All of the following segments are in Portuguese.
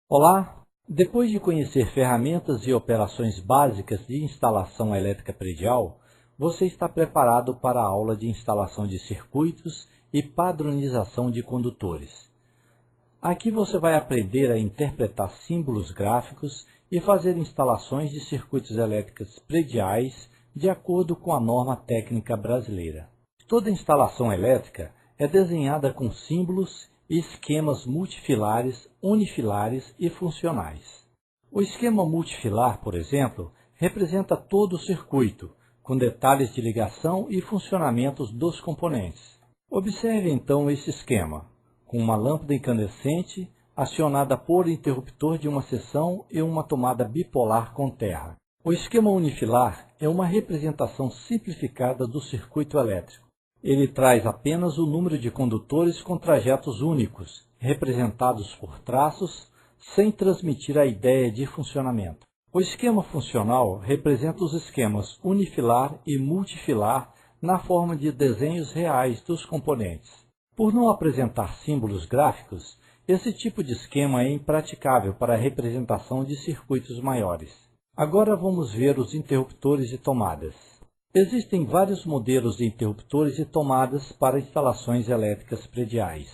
Olá! Depois de conhecer ferramentas e operações básicas de instalação elétrica predial, você está preparado para a aula de instalação de circuitos e padronização de condutores. Aqui você vai aprender a interpretar símbolos gráficos e fazer instalações de circuitos elétricos prediais de acordo com a norma técnica brasileira. Toda instalação elétrica é desenhada com símbolos e esquemas multifilares, unifilares e funcionais. O esquema multifilar, por exemplo, representa todo o circuito, com detalhes de ligação e funcionamentos dos componentes. Observe então esse esquema, com uma lâmpada incandescente acionada por interruptor de uma seção e uma tomada bipolar com terra. O esquema unifilar é uma representação simplificada do circuito elétrico. Ele traz apenas o número de condutores com trajetos únicos, representados por traços, sem transmitir a ideia de funcionamento. O esquema funcional representa os esquemas unifilar e multifilar na forma de desenhos reais dos componentes. Por não apresentar símbolos gráficos, esse tipo de esquema é impraticável para a representação de circuitos maiores. Agora vamos ver os interruptores e tomadas. Existem vários modelos de interruptores e tomadas para instalações elétricas prediais.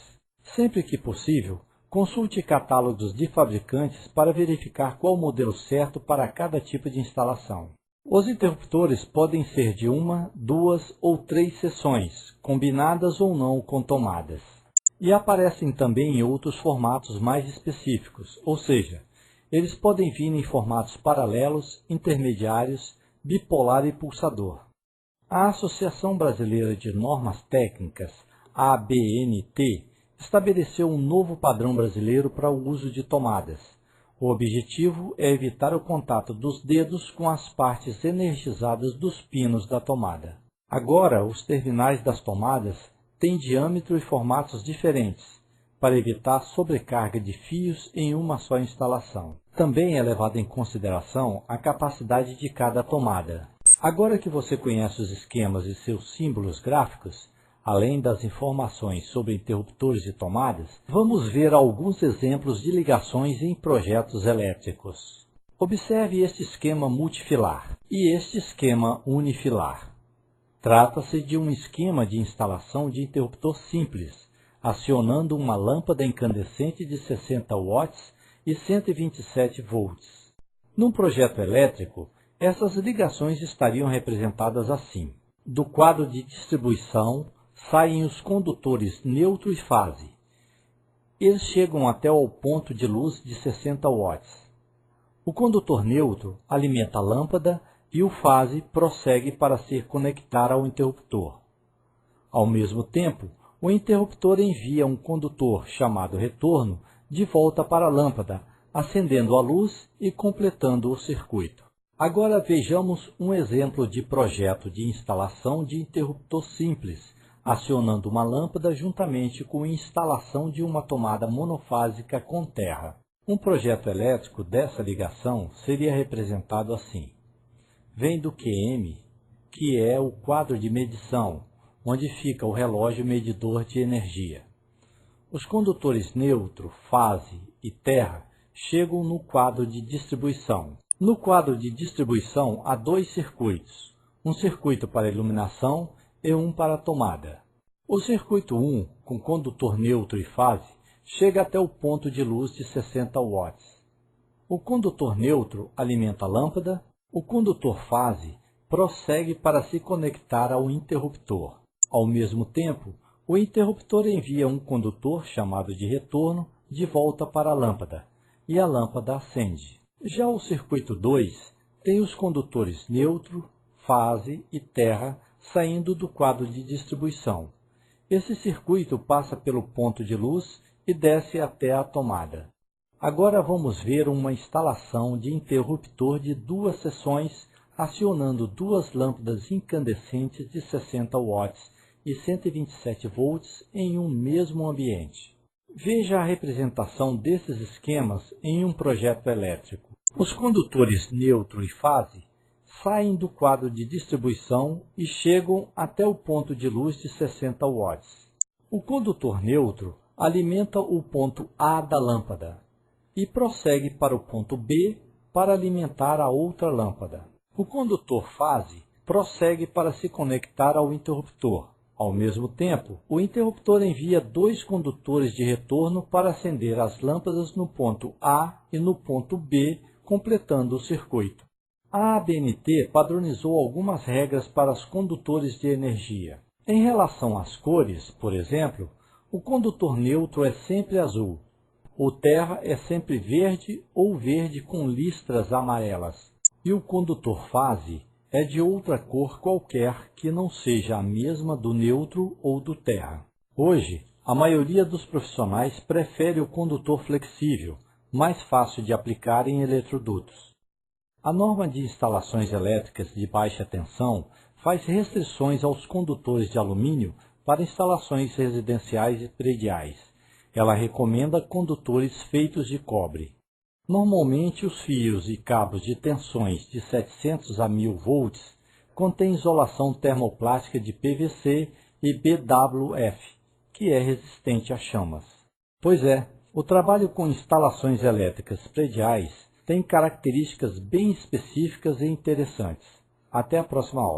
Sempre que possível, consulte catálogos de fabricantes para verificar qual o modelo certo para cada tipo de instalação. Os interruptores podem ser de uma, duas ou três seções, combinadas ou não com tomadas. E aparecem também em outros formatos mais específicos, ou seja, eles podem vir em formatos paralelos, intermediários, bipolar e pulsador. A Associação Brasileira de Normas Técnicas, ABNT, estabeleceu um novo padrão brasileiro para o uso de tomadas. O objetivo é evitar o contato dos dedos com as partes energizadas dos pinos da tomada. Agora, os terminais das tomadas têm diâmetro e formatos diferentes, para evitar sobrecarga de fios em uma só instalação. Também é levada em consideração a capacidade de cada tomada. Agora que você conhece os esquemas e seus símbolos gráficos, além das informações sobre interruptores e tomadas, vamos ver alguns exemplos de ligações em projetos elétricos. Observe este esquema multifilar e este esquema unifilar. Trata-se de um esquema de instalação de interruptor simples, acionando uma lâmpada incandescente de 60 watts e 127 volts. Num projeto elétrico, essas ligações estariam representadas assim. Do quadro de distribuição saem os condutores neutro e fase. Eles chegam até ao ponto de luz de 60 watts. O condutor neutro alimenta a lâmpada e o fase prossegue para se conectar ao interruptor. Ao mesmo tempo, o interruptor envia um condutor chamado retorno de volta para a lâmpada, acendendo a luz e completando o circuito. Agora vejamos um exemplo de projeto de instalação de interruptor simples, acionando uma lâmpada juntamente com a instalação de uma tomada monofásica com terra. Um projeto elétrico dessa ligação seria representado assim. Vem do QM, que é o quadro de medição, onde fica o relógio medidor de energia. Os condutores neutro, fase e terra chegam no quadro de distribuição. No quadro de distribuição há dois circuitos, um circuito para iluminação e um para tomada. O circuito 1, com condutor neutro e fase, chega até o ponto de luz de 60 watts. O condutor neutro alimenta a lâmpada, o condutor fase prossegue para se conectar ao interruptor. Ao mesmo tempo, o interruptor envia um condutor chamado de retorno de volta para a lâmpada, e a lâmpada acende. Já o circuito 2 tem os condutores neutro, fase e terra saindo do quadro de distribuição. Esse circuito passa pelo ponto de luz e desce até a tomada. Agora vamos ver uma instalação de interruptor de duas seções acionando duas lâmpadas incandescentes de 60 watts e 127 volts em um mesmo ambiente. Veja a representação desses esquemas em um projeto elétrico. Os condutores neutro e fase saem do quadro de distribuição e chegam até o ponto de luz de 60 watts. O condutor neutro alimenta o ponto A da lâmpada. e prossegue para o ponto B para alimentar a outra lâmpada. O condutor fase prossegue para se conectar ao interruptor. Ao mesmo tempo, o interruptor envia dois condutores de retorno para acender as lâmpadas no ponto A e no ponto B, completando o circuito. A ABNT padronizou algumas regras para os condutores de energia. Em relação às cores, por exemplo, o condutor neutro é sempre azul. O terra é sempre verde ou verde com listras amarelas. E o condutor fase é de outra cor qualquer que não seja a mesma do neutro ou do terra. Hoje, a maioria dos profissionais prefere o condutor flexível, mais fácil de aplicar em eletrodutos. A norma de instalações elétricas de baixa tensão faz restrições aos condutores de alumínio para instalações residenciais e prediais. Ela recomenda condutores feitos de cobre. Normalmente, os fios e cabos de tensões de 700 a 1000 volts contêm isolação termoplástica de PVC e BWF, que é resistente a chamas. Pois é, o trabalho com instalações elétricas prediais tem características bem específicas e interessantes. Até a próxima aula.